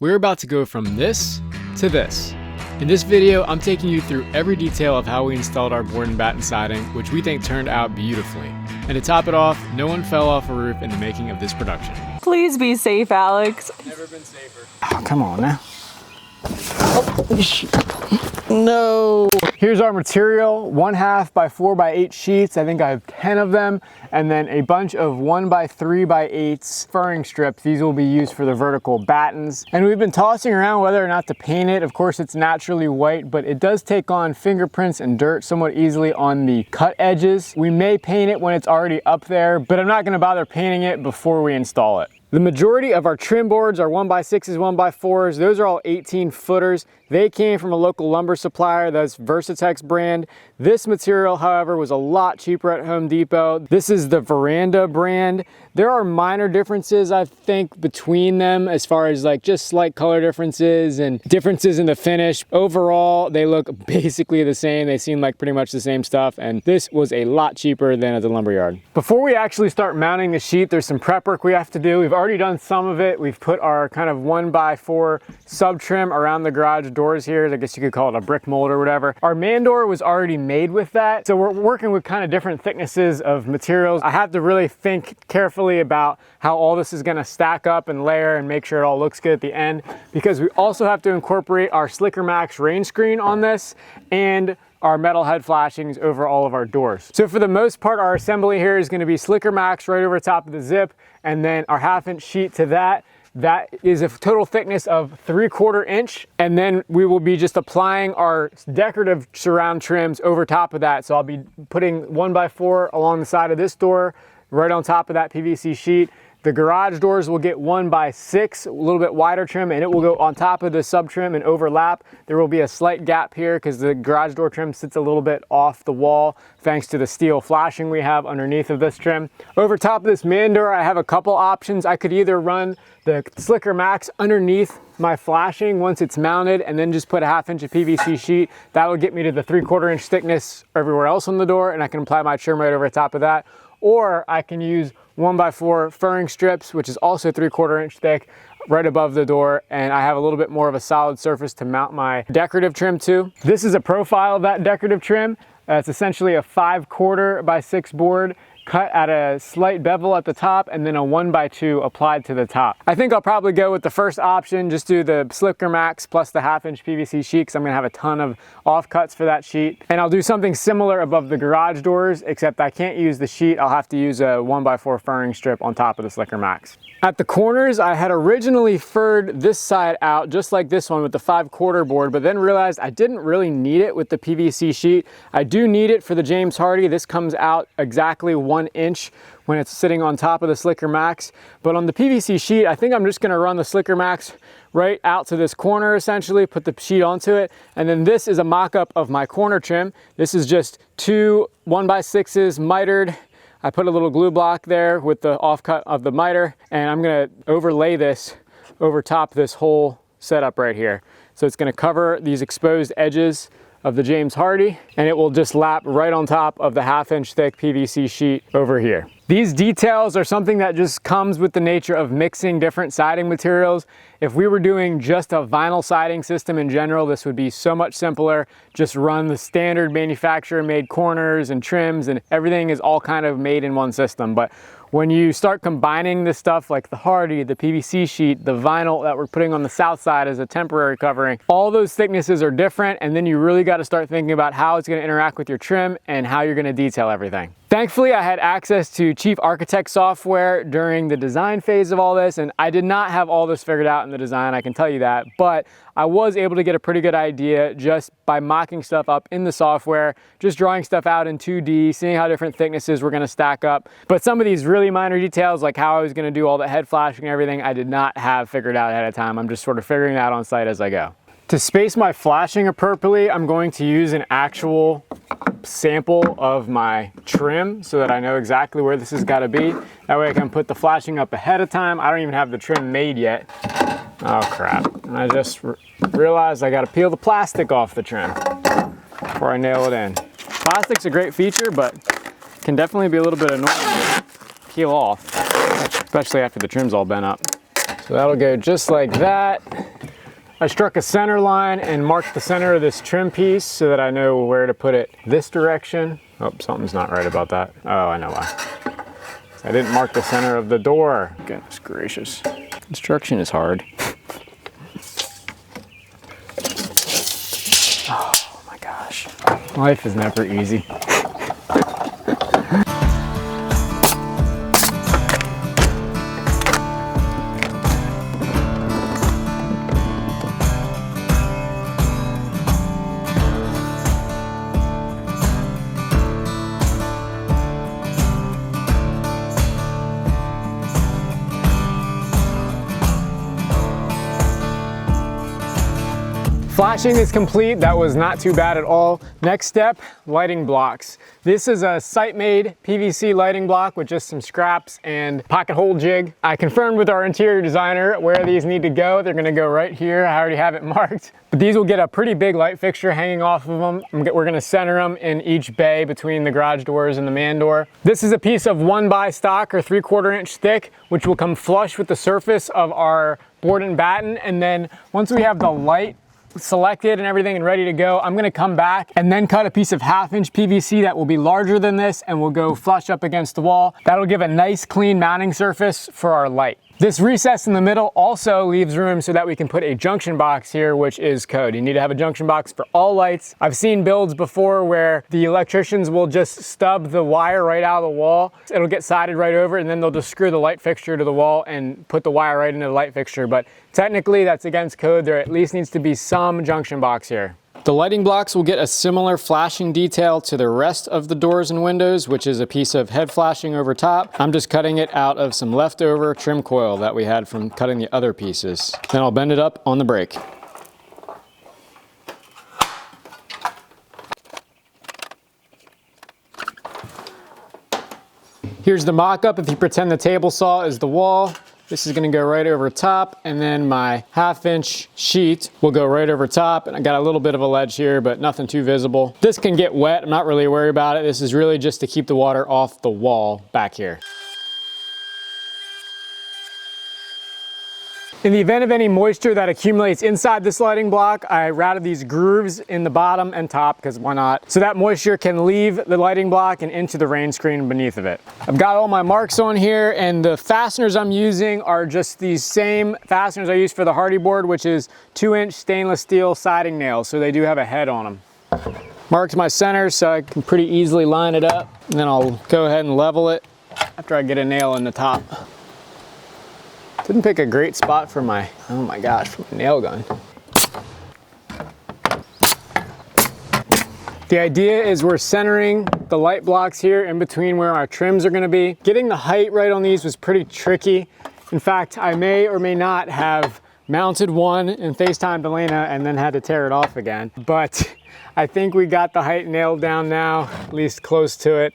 We're about to go from this to this. In this video, I'm taking you through every detail of how we installed our board and batten siding, which we think turned out beautifully. And to top it off, no one fell off a roof in the making of this production. Please be safe, Alex. Never been safer. Oh, come on now. No. Here's our material, 1/2 by 4 by 8 sheets. I think I have 10 of them, and then a bunch of 1 by 3 by 8 furring strips. These will be used for the vertical battens. And we've been tossing around whether or not to paint it. Of course, it's naturally white, but it does take on fingerprints and dirt somewhat easily on the cut edges. We may paint it when it's already up there, but I'm not gonna bother painting it before we install it. The majority of our trim boards are 1x6s, 1x4s. Those are all 18 footers. They came from a local lumber supplier, that's Versatex brand. This material, however, was a lot cheaper at Home Depot. This is the Veranda brand. There are minor differences, I think, between them as far as like just slight color differences and differences in the finish. Overall, they look basically the same. They seem like pretty much the same stuff, and this was a lot cheaper than at the lumberyard. Before we actually start mounting the sheet, there's some prep work we have to do. We've already done some of it. We've put our kind of 1x4 sub trim around the garage doors here. I guess you could call it a brick mold or whatever. Our man door was already made with that. So we're working with kind of different thicknesses of materials. I have to really think carefully about how all this is gonna stack up and layer and make sure it all looks good at the end, because we also have to incorporate our Slicker Max Rainscreen on this and our metal head flashings over all of our doors. So for the most part, our assembly here is gonna be Slicker Max right over top of the zip, and then our 1/2 inch sheet to that. That is a total thickness of 3/4 inch. And then we will be just applying our decorative surround trims over top of that. So I'll be putting 1x4 along the side of this door, right on top of that PVC sheet. The garage doors will get 1x6, a little bit wider trim, and it will go on top of the sub trim and overlap. There will be a slight gap here because the garage door trim sits a little bit off the wall thanks to the steel flashing we have underneath of this trim. Over top of this man door, I have a couple options. I could either run the Slicker Max underneath my flashing once it's mounted and then just put a 1/2 inch of PVC sheet. That would get me to the 3/4 inch thickness everywhere else on the door, and I can apply my trim right over top of that. Or I can use 1x4 furring strips, which is also 3/4 inch thick, right above the door, and I have a little bit more of a solid surface to mount my decorative trim to. This is a profile of that decorative trim. It's essentially a 5/4 by 6 board cut at a slight bevel at the top, and then a 1x2 applied to the top. I think I'll probably go with the first option, just do the Slicker Max plus the 1/2 inch PVC sheet, because I'm gonna have a ton of offcuts for that sheet. And I'll do something similar above the garage doors, except I can't use the sheet. I'll have to use a 1x4 furring strip on top of the Slicker Max. At the corners, I had originally furred this side out just like this one with the 5/4 board, but then realized I didn't really need it with the PVC sheet. I do need it for the James Hardie. This comes out exactly 1 inch when it's sitting on top of the Slicker Max. But on the PVC sheet, I think I'm just gonna run the Slicker Max right out to this corner essentially, put the sheet onto it. And then this is a mock-up of my corner trim. This is just 2 1x6s mitered. I put a little glue block there with the offcut of the miter, and I'm gonna overlay this over top this whole setup right here. So it's gonna cover these exposed edges of the James Hardie, and it will just lap right on top of the 1/2 inch thick PVC sheet over here. These details are something that just comes with the nature of mixing different siding materials. If we were doing just a vinyl siding system in general, this would be so much simpler. Just run the standard manufacturer made corners and trims, and everything is all kind of made in one system. But when you start combining this stuff like the Hardie, the PVC sheet, the vinyl that we're putting on the south side as a temporary covering, all those thicknesses are different, and then you really got to start thinking about how it's going to interact with your trim and how you're going to detail everything. Thankfully, I had access to Chief Architect software during the design phase of all this, and I did not have all this figured out in the design, I can tell you that, but I was able to get a pretty good idea just by mocking stuff up in the software, just drawing stuff out in 2D, seeing how different thicknesses were gonna stack up. But some of these really minor details, like how I was gonna do all the head flashing and everything, I did not have figured out ahead of time. I'm just sort of figuring that out on site as I go. To space my flashing appropriately, I'm going to use an actual sample of my trim so that I know exactly where this has got to be. That way I can put the flashing up ahead of time. I don't even have the trim made yet. Oh crap. I just realized I got to peel the plastic off the trim before I nail it in. Plastic's a great feature, but can definitely be a little bit annoying to peel off, especially after the trim's all bent up. So that'll go just like that. I struck a center line and marked the center of this trim piece so that I know where to put it this direction. Oh, something's not right about that. Oh, I know why. I didn't mark the center of the door. Goodness gracious. Construction is hard. Oh my gosh. Life is never easy. Flashing is complete. That was not too bad at all. Next step, lighting blocks. This is a site-made PVC lighting block with just some scraps and pocket hole jig. I confirmed with our interior designer where these need to go. They're gonna go right here. I already have it marked. But these will get a pretty big light fixture hanging off of them. We're gonna center them in each bay between the garage doors and the man door. This is a piece of 1x stock or 3/4 inch thick, which will come flush with the surface of our board and batten. And then once we have the light selected and everything and ready to go, I'm gonna come back and then cut a piece of 1/2 inch PVC that will be larger than this and will go flush up against the wall. That'll give a nice clean mounting surface for our light. This recess in the middle also leaves room so that we can put a junction box here, which is code. You need to have a junction box for all lights. I've seen builds before where the electricians will just stub the wire right out of the wall. It'll get sided right over and then they'll just screw the light fixture to the wall and put the wire right into the light fixture. But technically that's against code. There at least needs to be some junction box here. The lighting blocks will get a similar flashing detail to the rest of the doors and windows, which is a piece of head flashing over top. I'm just cutting it out of some leftover trim coil that we had from cutting the other pieces. Then I'll bend it up on the brake. Here's the mock-up if you pretend the table saw is the wall. This is gonna go right over top, and then my 1/2 inch sheet will go right over top. And I got a little bit of a ledge here, but nothing too visible. This can get wet, I'm not really worried about it. This is really just to keep the water off the wall back here. In the event of any moisture that accumulates inside this lighting block, I routed these grooves in the bottom and top, because why not? So that moisture can leave the lighting block and into the rain screen beneath of it. I've got all my marks on here, and the fasteners I'm using are just these same fasteners I use for the Hardy board, which is 2-inch stainless steel siding nails, so they do have a head on them. Marked my center so I can pretty easily line it up, and then I'll go ahead and level it after I get a nail in the top. Didn't pick a great spot for my, oh my gosh, for my nail gun. The idea is we're centering the light blocks here in between where our trims are gonna be. Getting the height right on these was pretty tricky. In fact, I may or may not have mounted one and FaceTimed Elena and then had to tear it off again. But I think we got the height nailed down now, at least close to it.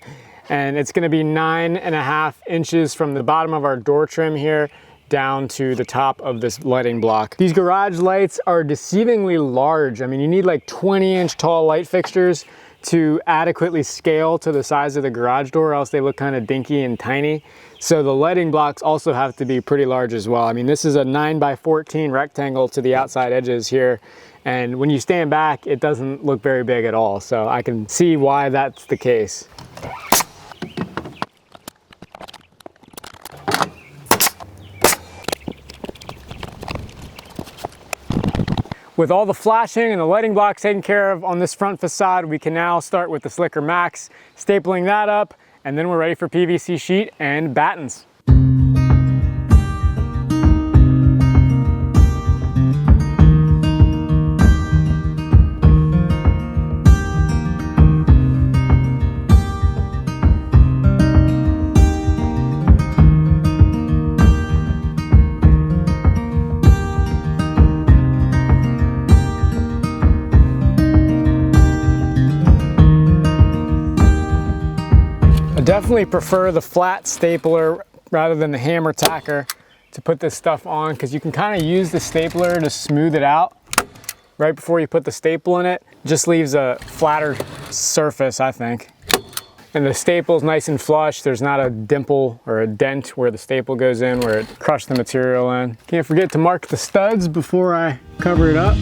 And it's gonna be 9.5 inches from the bottom of our door trim here down to the top of this lighting block. These garage lights are deceivingly large. I mean, you need like 20-inch tall light fixtures to adequately scale to the size of the garage door, or else they look kind of dinky and tiny. So the lighting blocks also have to be pretty large as well. I mean, this is a 9x14 rectangle to the outside edges here. And when you stand back, it doesn't look very big at all. So I can see why that's the case. With all the flashing and the lighting blocks taken care of on this front facade, we can now start with the Slicker Max, stapling that up, and then we're ready for PVC sheet and battens. Definitely prefer the flat stapler rather than the hammer tacker to put this stuff on, because you can kind of use the stapler to smooth it out right before you put the staple in it. Just leaves a flatter surface, I think. And the staple's nice and flush. There's not a dimple or a dent where the staple goes in, where it crushed the material in. Can't forget to mark the studs before I cut cover it up.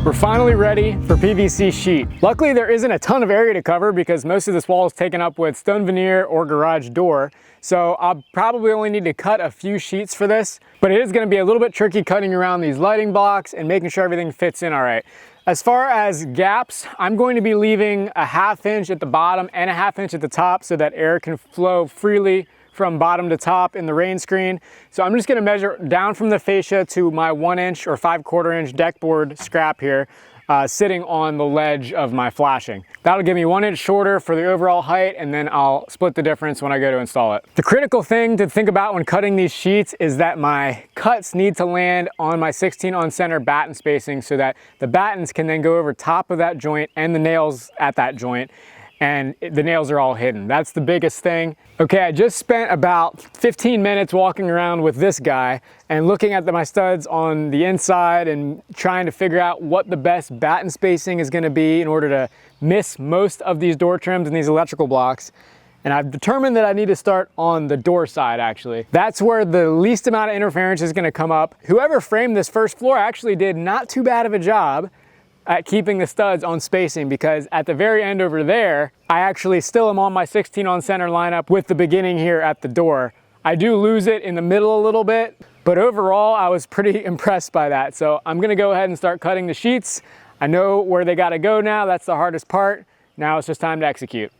We're finally ready for PVC sheet. Luckily, there isn't a ton of area to cover because most of this wall is taken up with stone veneer or garage door. So I'll probably only need to cut a few sheets for this, but it is gonna be a little bit tricky cutting around these lighting blocks and making sure everything fits in all right. As far as gaps, I'm going to be leaving a 1/2 inch at the bottom and a 1/2 inch at the top so that air can flow freely from bottom to top in the rain screen. So I'm just gonna measure down from the fascia to my 1 inch or 5/4 inch deck board scrap here, sitting on the ledge of my flashing. That'll give me 1 inch shorter for the overall height, and then I'll split the difference when I go to install it. The critical thing to think about when cutting these sheets is that my cuts need to land on my 16 on center batten spacing so that the battens can then go over top of that joint and the nails at that joint, and the nails are all hidden. That's the biggest thing. Okay, I just spent about 15 minutes walking around with this guy and looking at my studs on the inside and trying to figure out what the best batten spacing is gonna be in order to miss most of these door trims and these electrical blocks. And I've determined that I need to start on the door side, actually. That's where the least amount of interference is gonna come up. Whoever framed this first floor actually did not too bad of a job at keeping the studs on spacing, because at the very end over there, I actually still am on my 16 on center lineup with the beginning here at the door. I do lose it in the middle a little bit, but overall I was pretty impressed by that. So I'm gonna go ahead and start cutting the sheets. I know where they gotta go now. That's the hardest part. Now it's just time to execute.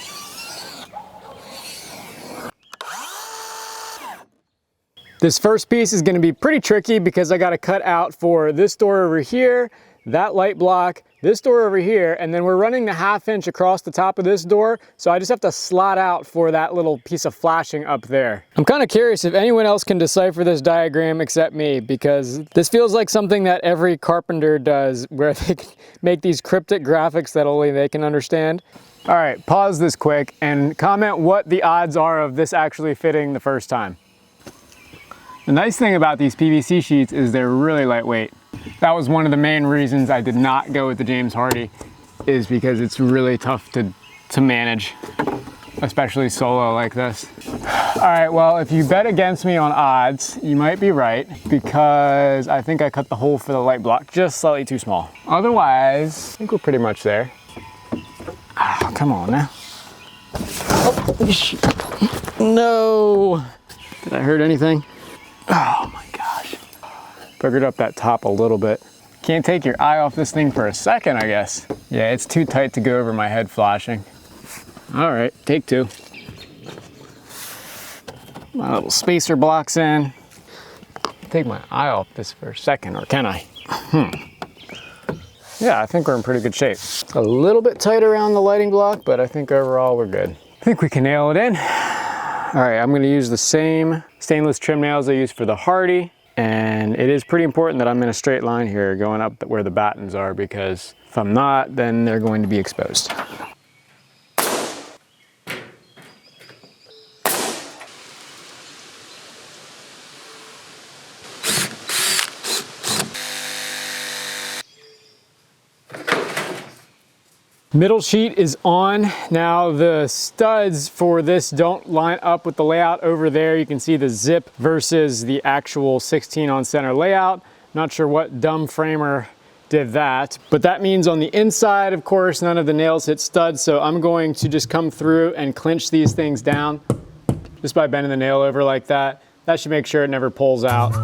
This first piece is gonna be pretty tricky because I gotta cut out for this door over here, that light block, this door over here, and then we're running the 1/2 inch across the top of this door, so I just have to slot out for that little piece of flashing up there. I'm kind of curious if anyone else can decipher this diagram except me, because this feels like something that every carpenter does, where they make these cryptic graphics that only they can understand. All right, pause this quick and comment what the odds are of this actually fitting the first time. The nice thing about these PVC sheets is they're really lightweight. That was one of the main reasons I did not go with the James Hardie, is because it's really tough to manage, especially solo like this. All right, well, if you bet against me on odds, you might be right, because I think I cut the hole for the light block just slightly too small. Otherwise, I think we're pretty much there. Oh, come on now. Oh, no. Did I hurt anything? Oh my gosh. Boogered up that top a little bit. Can't take your eye off this thing for a second, I guess. Yeah, it's too tight to go over my head flashing. All right, take two. My little spacer blocks in. Take my eye off this for a second, or can I? Yeah, I think we're in pretty good shape. A little bit tight around the lighting block, but I think overall we're good. I think we can nail it in. All right, I'm gonna use the same stainless trim nails I used for the Hardie, and it is pretty important that I'm in a straight line here going up where the battens are, because if I'm not, then they're going to be exposed. Middle sheet is on. Now the studs for this don't line up with the layout over there. You can see the zip versus the actual 16 on center layout. Not sure what dumb framer did that, but that means on the inside, of course, none of the nails hit studs. So I'm going to just come through and clinch these things down just by bending the nail over like that. That should make sure it never pulls out.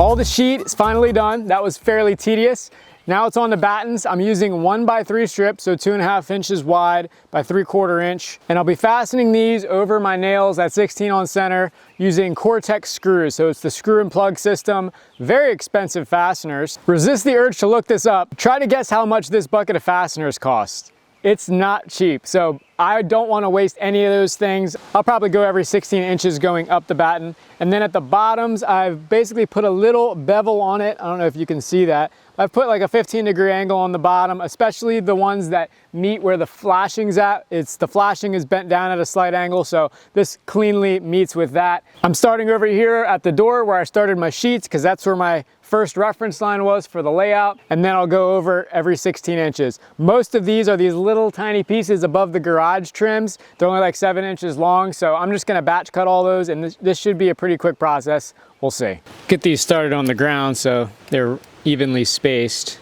All the sheet is finally done. That was fairly tedious. Now it's on the battens. I'm using 1x3 strips, so 2.5 inches wide by 3/4 inch. And I'll be fastening these over my nails at 16 on center using Cortex screws. So it's the screw and plug system, very expensive fasteners. Resist the urge to look this up. Try to guess how much this bucket of fasteners costs. It's not cheap, so I don't want to waste any of those things. I'll probably go every 16 inches going up the batten. And then at the bottoms, I've basically put a little bevel on it. I don't know if you can see that. I've put like a 15-degree angle on the bottom, especially the ones that meet where the flashing's at. The flashing is bent down at a slight angle, so this cleanly meets with that. I'm starting over here at the door where I started my sheets, because that's where my first reference line was for the layout, and then I'll go over every 16 inches. Most of these are these little tiny pieces above the garage trims. They're only like 7 inches long, so I'm just gonna batch cut all those, and this should be a pretty quick process. We'll see. Get these started on the ground so they're evenly spaced.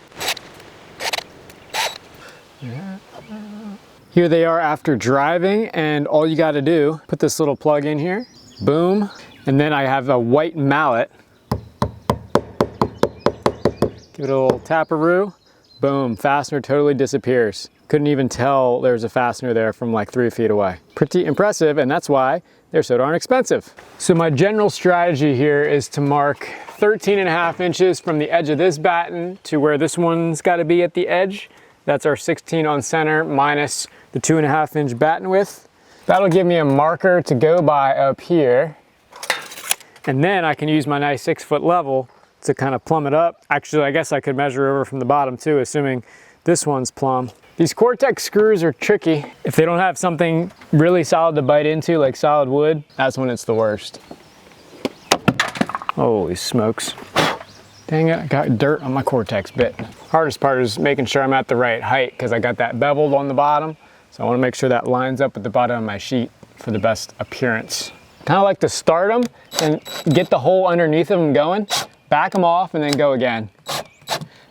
Here they are after driving, and all you gotta do, put this little plug in here, boom, and then I have a white mallet. Give it a little taparoo, boom, fastener totally disappears. Couldn't even tell there was a fastener there from like 3 feet away. Pretty impressive, and that's why they're so darn expensive. So my general strategy here is to mark 13.5 inches from the edge of this batten to where this one's gotta be at the edge. That's our 16 on center minus the 2.5 inch batten width. That'll give me a marker to go by up here. And then I can use my nice 6-foot level to kind of plumb it up. Actually, I guess I could measure over from the bottom too, assuming this one's plumb. These Cortex screws are tricky. If they don't have something really solid to bite into, like solid wood, that's when it's the worst. Holy smokes. Dang it, I got dirt on my Cortex bit. Hardest part is making sure I'm at the right height because I got that beveled on the bottom. So I want to make sure that lines up with the bottom of my sheet for the best appearance. Kind of like to start them and get the hole underneath of them going, back them off, and then go again.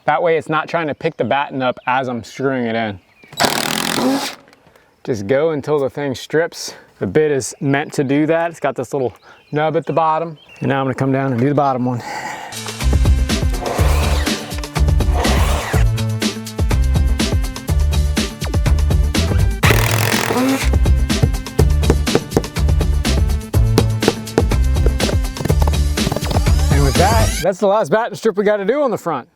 That way it's not trying to pick the batten up as I'm screwing it in. Just go until the thing strips. The bit is meant to do that. It's got this little nub at the bottom. And now I'm gonna come down and do the bottom one. That's the last batten strip we got to do on the front,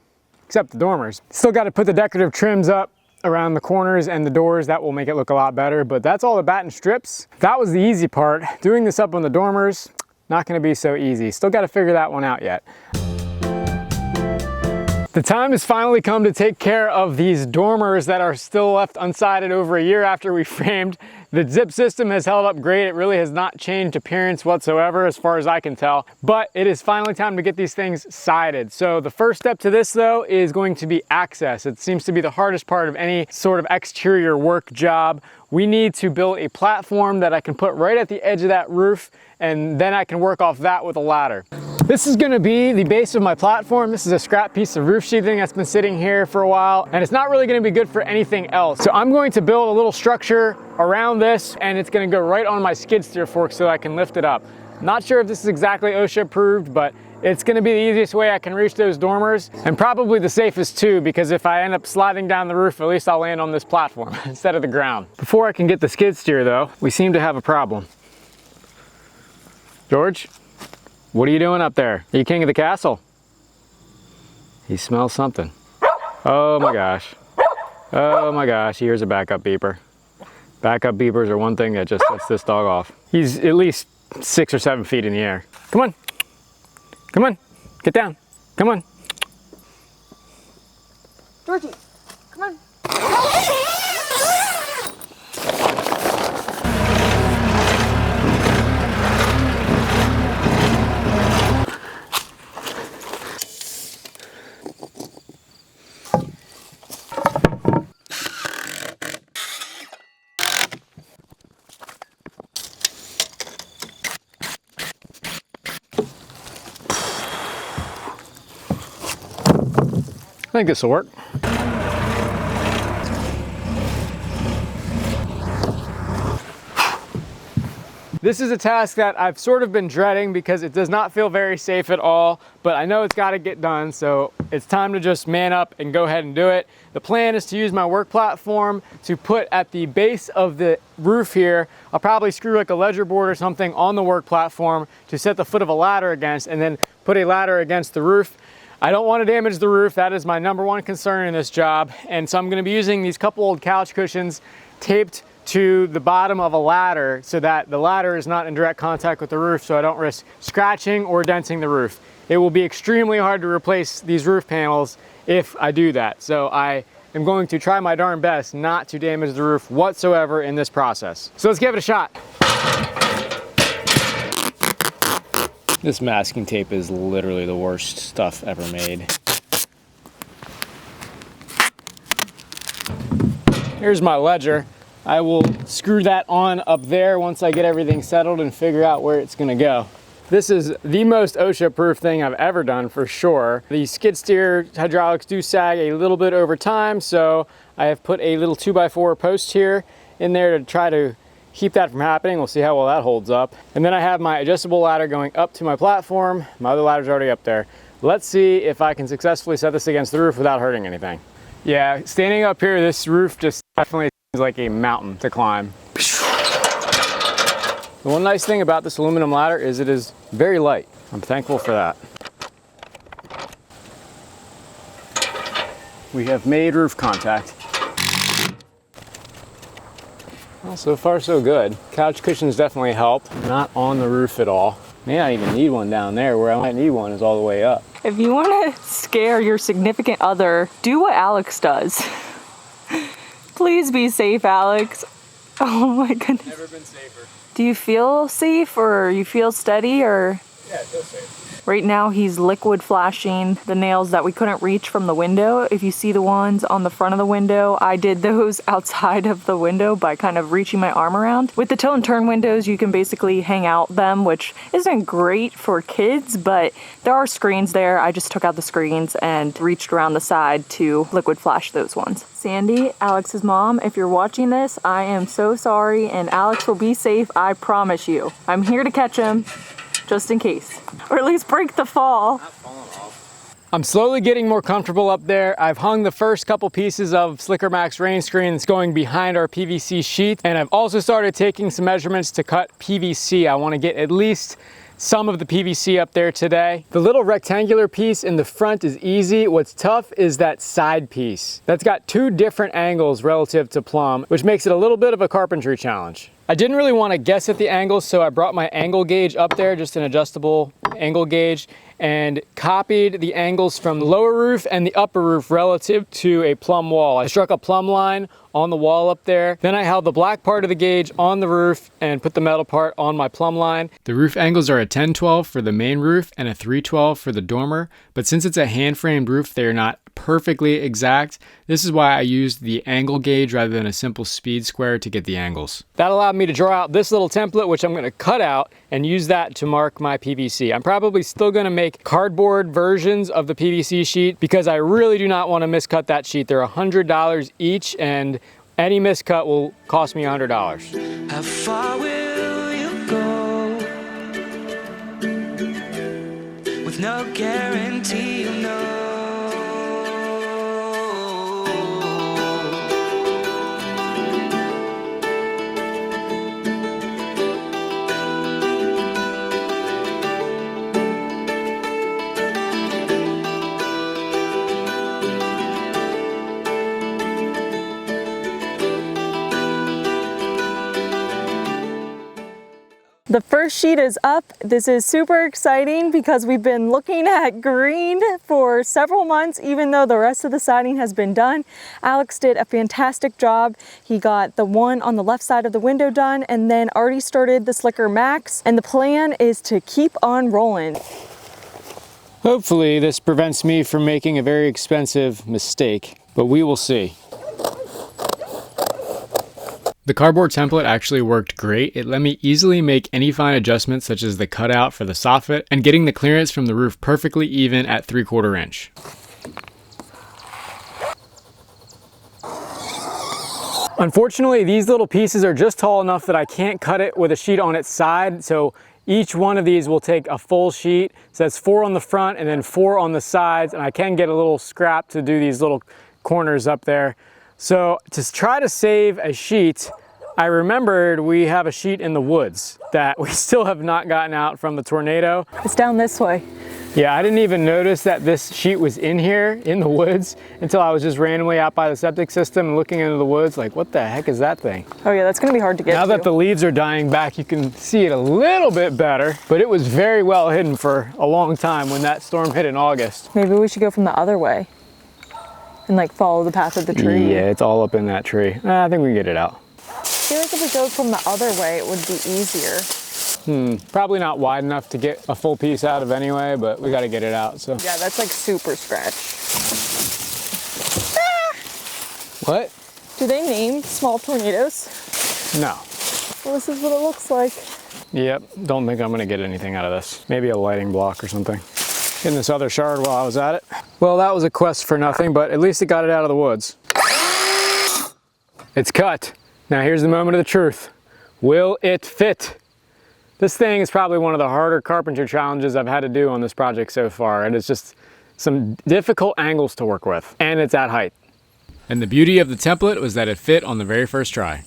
except the dormers. Still got to put the decorative trims up around the corners and the doors. That will make it look a lot better, but that's all the batten strips. That was the easy part. Doing this up on the dormers, not going to be so easy. Still got to figure that one out yet. The time has finally come to take care of these dormers that are still left unsided over a year after we framed. The zip system has held up great. It really has not changed appearance whatsoever as far as I can tell, but it is finally time to get these things sided. So the first step to this though is going to be access. It seems to be the hardest part of any sort of exterior work job. We need to build a platform that I can put right at the edge of that roof, and then I can work off that with a ladder. This is gonna be the base of my platform. This is a scrap piece of roof sheathing that's been sitting here for a while, and it's not really gonna be good for anything else. So I'm going to build a little structure around this, and it's gonna go right on my skid steer fork so I can lift it up. Not sure if this is exactly OSHA approved, but it's gonna be the easiest way I can reach those dormers, and probably the safest too, because if I end up sliding down the roof, at least I'll land on this platform instead of the ground. Before I can get the skid steer though, we seem to have a problem. George? What are you doing up there? Are you king of the castle? He smells something. Oh my gosh. Oh my gosh, he hears a backup beeper. Backup beepers are one thing that just sets this dog off. He's at least 6 or 7 feet in the air. Come on. Come on. Get down. Come on. Georgie, come on. I think this will work. This is a task that I've sort of been dreading because it does not feel very safe at all, but I know it's got to get done, so it's time to just man up and go ahead and do it. The plan is to use my work platform to put at the base of the roof here. I'll probably screw like a ledger board or something on the work platform to set the foot of a ladder against, and then put a ladder against the roof. I don't want to damage the roof. That is my #1 concern in this job. And so I'm going to be using these couple old couch cushions taped to the bottom of a ladder so that the ladder is not in direct contact with the roof, so I don't risk scratching or denting the roof. It will be extremely hard to replace these roof panels if I do that. So I am going to try my darn best not to damage the roof whatsoever in this process. So let's give it a shot. This masking tape is literally the worst stuff ever made. Here's my ledger. I will screw that on up there once I get everything settled and figure out where it's gonna go. This is the most OSHA-proof thing I've ever done for sure. The skid steer hydraulics do sag a little bit over time, so I have put a little 2x4 post here in there to try to keep that from happening. We'll see how well that holds up. And then I have my adjustable ladder going up to my platform. My other ladder's already up there. Let's see if I can successfully set this against the roof without hurting anything. Yeah, standing up here, this roof just definitely seems like a mountain to climb. The one nice thing about this aluminum ladder is it is very light. I'm thankful for that. We have made roof contact. Well, so far so good. Couch cushions definitely help. Not on the roof at all. May not even need one down there. Where I might need one is all the way up. If you want to scare your significant other, do what Alex does. Please be safe, Alex. Oh my goodness. Never been safer. Do you feel safe or you feel steady or? Yeah, I feel safe. Right now he's liquid flashing the nails that we couldn't reach from the window. If you see the ones on the front of the window, I did those outside of the window by kind of reaching my arm around. With the tilt and turn windows, you can basically hang out them, which isn't great for kids, but there are screens there. I just took out the screens and reached around the side to liquid flash those ones. Sandy, Alex's mom, if you're watching this, I am so sorry, and Alex will be safe, I promise you. I'm here to catch him, just in case. Or at least break the fall. I'm slowly getting more comfortable up there. I've hung the first couple pieces of Slicker Max Rainscreen that's going behind our PVC sheet, and I've also started taking some measurements to cut PVC. I want to get at least some of the PVC up there today. The little rectangular piece in the front is easy. What's tough is that side piece. That's got two different angles relative to plumb, which makes it a little bit of a carpentry challenge. I didn't really want to guess at the angles, so I brought my angle gauge up there, just an adjustable angle gauge, and copied the angles from the lower roof and the upper roof relative to a plumb wall. I struck a plumb line on the wall up there. Then I held the black part of the gauge on the roof and put the metal part on my plumb line. The roof angles are a 10-12 for the main roof and a 3-12 for the dormer, but since it's a hand-framed roof, they're not perfectly exact. This is why I used the angle gauge rather than a simple speed square to get the angles. That allowed me to draw out this little template, which I'm going to cut out and use that to mark my PVC. I'm probably still going to make cardboard versions of the PVC sheet because I really do not want to miscut that sheet. They're $100 each, and any miscut will cost me $100. How far will you go? With no guarantee, you know. The first sheet is up. This is super exciting because we've been looking at green for several months, even though the rest of the siding has been done. Alex did a fantastic job. He got the one on the left side of the window done and then already started the Slicker Max. And the plan is to keep on rolling. Hopefully this prevents me from making a very expensive mistake, but we will see. The cardboard template actually worked great. It let me easily make any fine adjustments such as the cutout for the soffit and getting the clearance from the roof perfectly even at 3/4 inch. Unfortunately, these little pieces are just tall enough that I can't cut it with a sheet on its side, so each one of these will take a full sheet. So that's 4 on the front and then 4 on the sides, and I can get a little scrap to do these little corners up there. So to try to save a sheet, I remembered we have a sheet in the woods that we still have not gotten out from the tornado. It's down this way. Yeah, I didn't even notice that this sheet was in here in the woods until I was just randomly out by the septic system and looking into the woods like, what the heck is that thing? Oh yeah, that's gonna be hard to get Now that the leaves are dying back, you can see it a little bit better, but it was very well hidden for a long time when that storm hit in August. Maybe we should go from the other way and like follow the path of the tree. Yeah, it's all up in that tree. I think we can get it out. I feel like if we go from the other way, it would be easier. Probably not wide enough to get a full piece out of anyway, but we got to get it out. So Yeah, that's like super scratch. what? Do they name small tornadoes? No. Well, this is what it looks like. Yep, don't think I'm gonna get anything out of this. Maybe a lighting block or something. Getting this other shard while I was at it. Well, that was a quest for nothing, but at least it got it out of the woods. It's cut. Now here's the moment of the truth. Will it fit? This thing is probably one of the harder carpentry challenges I've had to do on this project so far, and it's just some difficult angles to work with, and it's at height. And the beauty of the template was that it fit on the very first try.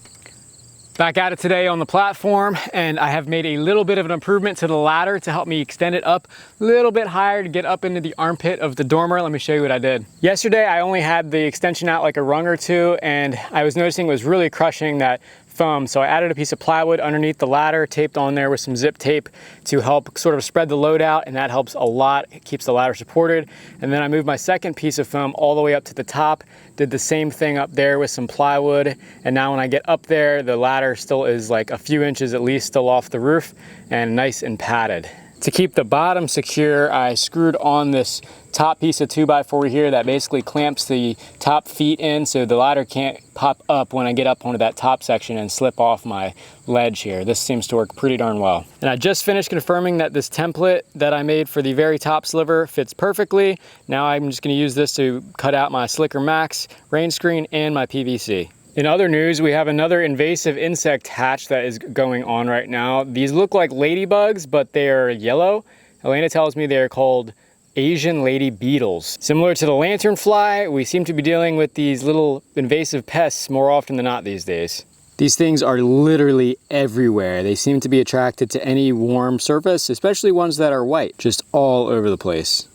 Back at it today on the platform, and I have made a little bit of an improvement to the ladder to help me extend it up a little bit higher to get up into the armpit of the dormer. Let me show you what I did. Yesterday, I only had the extension out like a rung or two, and I was noticing it was really crushing that foam. So I added a piece of plywood underneath the ladder, taped on there with some zip tape to help sort of spread the load out, and that helps a lot. It keeps the ladder supported. And then I moved my second piece of foam all the way up to the top, did the same thing up there with some plywood. And now when I get up there, the ladder still is like a few inches at least still off the roof and nice and padded. To keep the bottom secure, I screwed on this top piece of 2x4 here that basically clamps the top feet in so the ladder can't pop up when I get up onto that top section and slip off my ledge here. This seems to work pretty darn well. And I just finished confirming that this template that I made for the very top sliver fits perfectly. Now I'm just gonna use this to cut out my Slicker Max Rainscreen and my PVC. In other news, we have another invasive insect hatch that is going on right now. These look like ladybugs, but they are yellow. Elena tells me they're called Asian lady beetles. Similar to the lanternfly, we seem to be dealing with these little invasive pests more often than not these days. These things are literally everywhere. They seem to be attracted to any warm surface, especially ones that are white, just all over the place.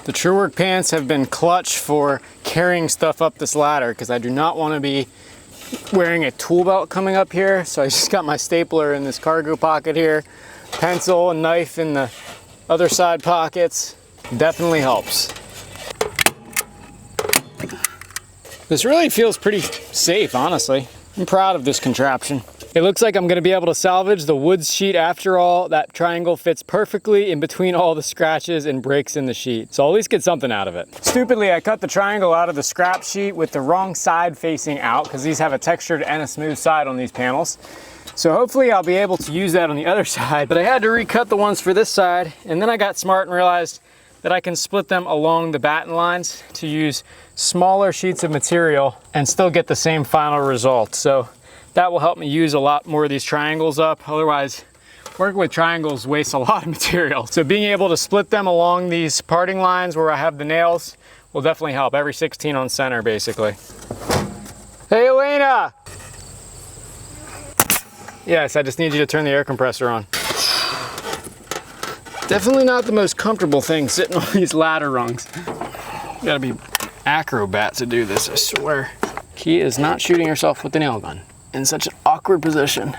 The TrueWork pants have been clutch for carrying stuff up this ladder because I do not want to be wearing a tool belt coming up here. So I just got my stapler in this cargo pocket here, pencil and knife in the other side pockets. Definitely helps. This really feels pretty safe, honestly. I'm proud of this contraption. It looks like I'm gonna be able to salvage the wood sheet after all. That triangle fits perfectly in between all the scratches and breaks in the sheet. So I'll at least get something out of it. Stupidly, I cut the triangle out of the scrap sheet with the wrong side facing out because these have a textured and a smooth side on these panels. So hopefully I'll be able to use that on the other side, but I had to recut the ones for this side, and then I got smart and realized that I can split them along the batten lines to use smaller sheets of material and still get the same final result. So that will help me use a lot more of these triangles up. Otherwise, working with triangles wastes a lot of material. So being able to split them along these parting lines where I have the nails will definitely help. Every 16 on center, basically. Hey, Elena! Yes, I just need you to turn the air compressor on. Definitely not the most comfortable thing sitting on these ladder rungs. You gotta be acrobat to do this, I swear. Key is not shooting herself with the nail gun in such an awkward position.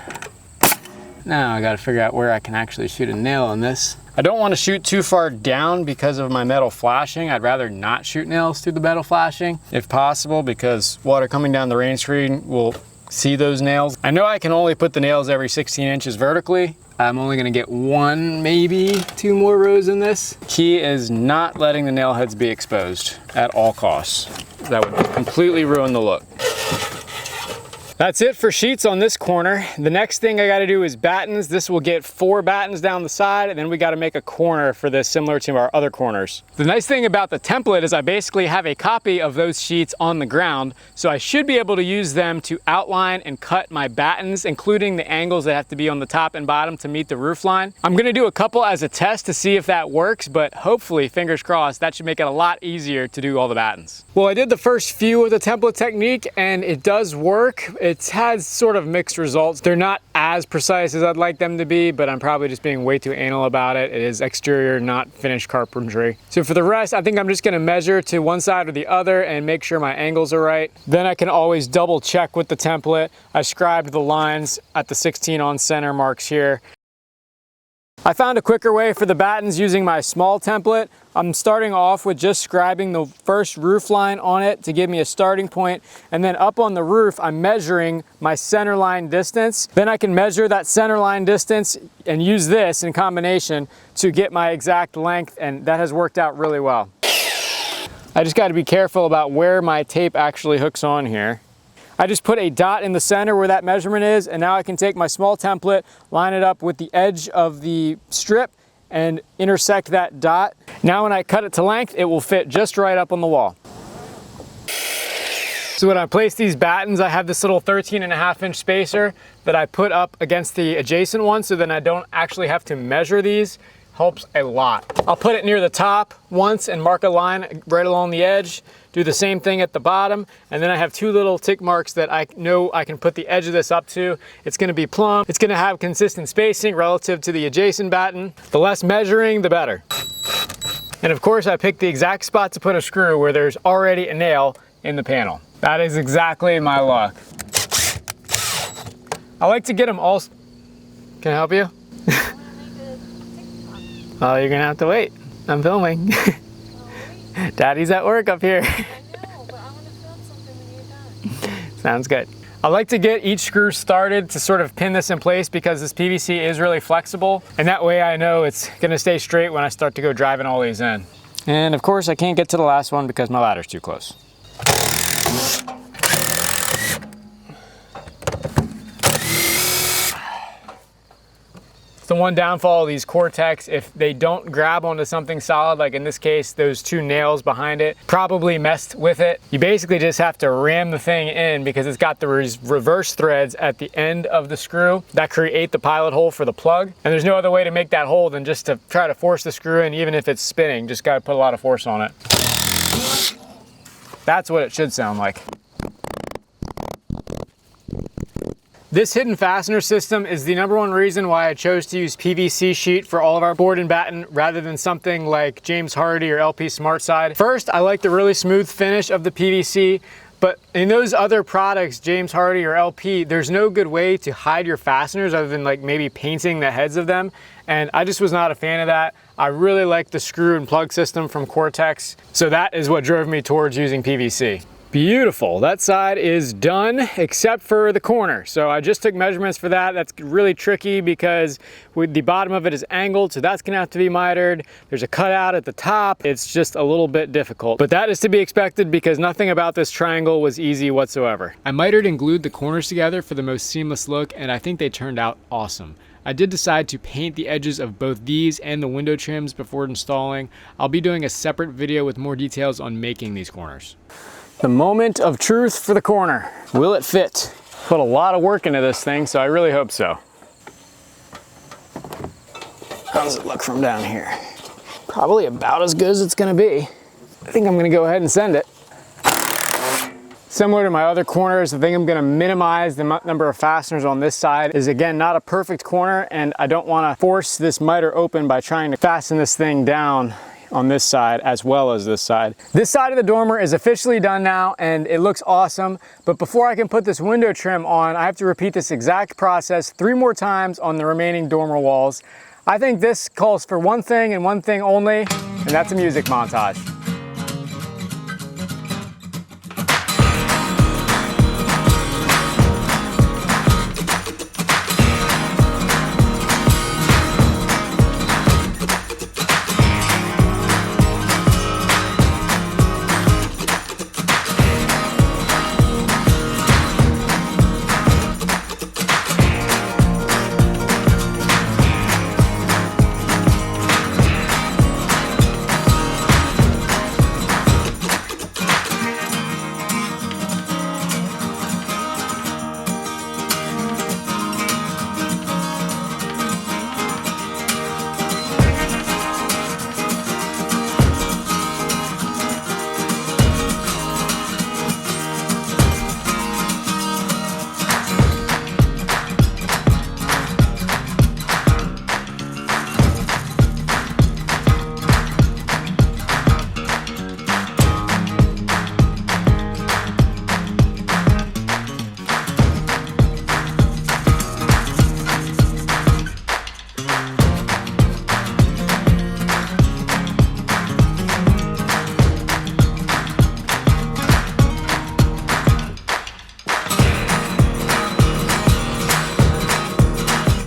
Now I gotta figure out where I can actually shoot a nail on this. I don't want to shoot too far down because of my metal flashing. I'd rather not shoot nails through the metal flashing if possible, because water coming down the rain screen will see those nails. I know I can only put the nails every 16 inches vertically. I'm only gonna get one, maybe two more rows in this. Key is not letting the nail heads be exposed at all costs. That would completely ruin the look. That's it for sheets on this corner. The next thing I gotta do is battens. This will get 4 battens down the side, and then we gotta make a corner for this similar to our other corners. The nice thing about the template is I basically have a copy of those sheets on the ground, so I should be able to use them to outline and cut my battens, including the angles that have to be on the top and bottom to meet the roof line. I'm gonna do a couple as a test to see if that works, but hopefully, fingers crossed, that should make it a lot easier to do all the battens. Well, I did the first few with the template technique, and it does work. It's had sort of mixed results. They're not as precise as I'd like them to be, but I'm probably just being way too anal about it. It is exterior, not finished carpentry. So for the rest, I think I'm just gonna measure to one side or the other and make sure my angles are right. Then I can always double check with the template. I scribed the lines at the 16 on center marks here. I found a quicker way for the battens using my small template. I'm starting off with just scribing the first roof line on it to give me a starting point, and then up on the roof I'm measuring my center line distance. Then I can measure that center line distance and use this in combination to get my exact length, and that has worked out really well. I just got to be careful about where my tape actually hooks on here. I just put a dot in the center where that measurement is, and now I can take my small template, line it up with the edge of the strip, and intersect that dot. Now when I cut it to length, it will fit just right up on the wall. So when I place these battens, I have this little 13.5-inch spacer that I put up against the adjacent one, so then I don't actually have to measure these. Helps a lot. I'll put it near the top once and mark a line right along the edge. Do the same thing at the bottom, and then I have 2 little tick marks that I know I can put the edge of this up to. It's gonna be plumb. It's gonna have consistent spacing relative to the adjacent batten. The less measuring, the better. And of course, I picked the exact spot to put a screw where there's already a nail in the panel. That is exactly my luck. I like to get them all. Can I help you? Oh, you're gonna have to wait. I'm filming. Daddy's at work up here. I know, but I want to film something when you're done. Sounds good. I like to get each screw started to sort of pin this in place because this PVC is really flexible, and that way I know it's gonna stay straight when I start to go driving all these in. And of course I can't get to the last one because my ladder's too close. The one downfall of these Cortex, if they don't grab onto something solid, like in this case, those 2 nails behind it probably messed with it. You basically just have to ram the thing in because it's got the reverse threads at the end of the screw that create the pilot hole for the plug. And there's no other way to make that hole than just to try to force the screw in, even if it's spinning. Just gotta put a lot of force on it. That's what it should sound like. This hidden fastener system is the #1 reason why I chose to use PVC sheet for all of our board and batten rather than something like James Hardie or LP SmartSide. First, I like the really smooth finish of the PVC, but in those other products, James Hardie or LP, there's no good way to hide your fasteners other than like maybe painting the heads of them. And I just was not a fan of that. I really like the screw and plug system from Cortex. So that is what drove me towards using PVC. Beautiful, that side is done except for the corner. So I just took measurements for that. That's really tricky because the bottom of it is angled, so that's gonna have to be mitered. There's a cutout at the top. It's just a little bit difficult, but that is to be expected because nothing about this triangle was easy whatsoever. I mitered and glued the corners together for the most seamless look, and I think they turned out awesome. I did decide to paint the edges of both these and the window trims before installing. I'll be doing a separate video with more details on making these corners. The moment of truth for the corner. Will it fit? Put a lot of work into this thing, so I really hope so. How does it look from down here? Probably about as good as it's gonna be. I think I'm gonna go ahead and send it. Similar to my other corners, the thing I'm gonna minimize the number of fasteners on this side is, again, not a perfect corner, and I don't wanna force this miter open by trying to fasten this thing down on this side as well as this side. This side of the dormer is officially done now and it looks awesome, but before I can put this window trim on, I have to repeat this exact process 3 more times on the remaining dormer walls. I think this calls for one thing and one thing only, and that's a music montage.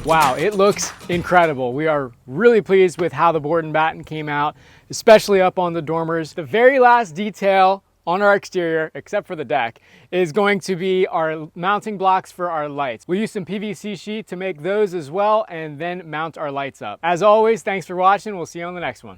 Wow, it looks incredible. We are really pleased with how the board and batten came out, especially up on the dormers. The very last detail on our exterior, except for the deck, is going to be our mounting blocks for our lights. We'll use some PVC sheet to make those as well and then mount our lights up. As always, thanks for watching. We'll see you on the next one.